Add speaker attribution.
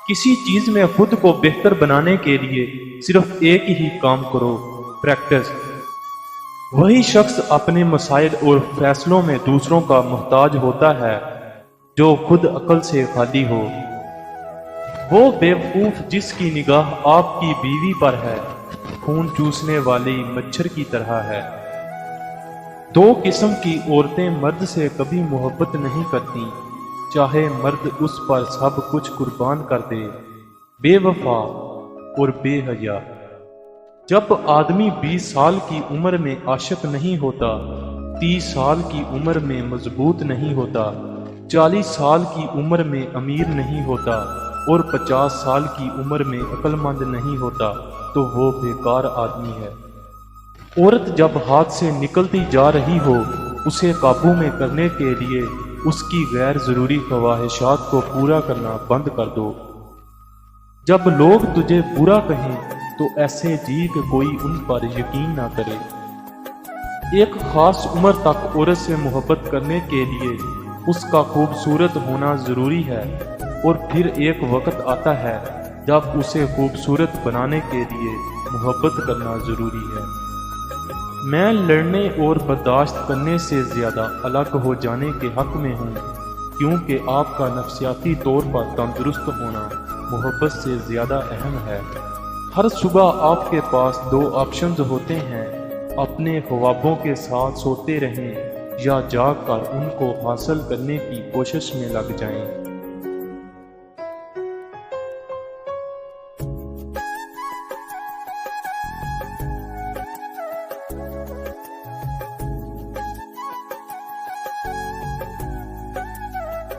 Speaker 1: किसी चीज में खुद को बेहतर बनाने के लिए सिर्फ एक ही काम करो, प्रैक्टिस। वही शख्स अपने मसाइल और फैसलों में दूसरों का मोहताज होता है जो खुद अक्ल से खाली हो। वो बेवकूफ जिसकी निगाह आपकी बीवी पर है, खून चूसने वाली मच्छर की तरह है। दो किस्म की औरतें मर्द से कभी मोहब्बत नहीं करती, चाहे मर्द उस पर सब कुछ कुर्बान कर दे, बेवफा और बेहया। जब आदमी 20 साल की उम्र में आशिक नहीं होता, 30 साल की उम्र में मजबूत नहीं होता, 40 साल की उम्र में अमीर नहीं होता और 50 साल की उम्र में अक्लमंद नहीं होता, तो वो बेकार आदमी है। औरत जब हाथ से निकलती जा रही हो, उसे काबू में करने के लिए उसकी गैर जरूरी ख्वाहिशात को पूरा करना बंद कर दो। जब लोग तुझे बुरा कहें तो ऐसे जी कि कोई उन पर यकीन ना करे। एक खास उम्र तक औरत से मोहब्बत करने के लिए उसका खूबसूरत होना जरूरी है, और फिर एक वक्त आता है जब उसे खूबसूरत बनाने के लिए मोहब्बत करना जरूरी है। मैं लड़ने और बर्दाश्त करने से ज्यादा अलग हो जाने के हक में हूँ, क्योंकि आपका नफ्सियाती तौर पर तंदुरुस्त होना मोहब्बत से ज्यादा अहम है। हर सुबह आपके पास 2 ऑप्शंस होते हैं, अपने ख्वाबों के साथ सोते रहें या जाग कर उनको हासिल करने की कोशिश में लग जाएं।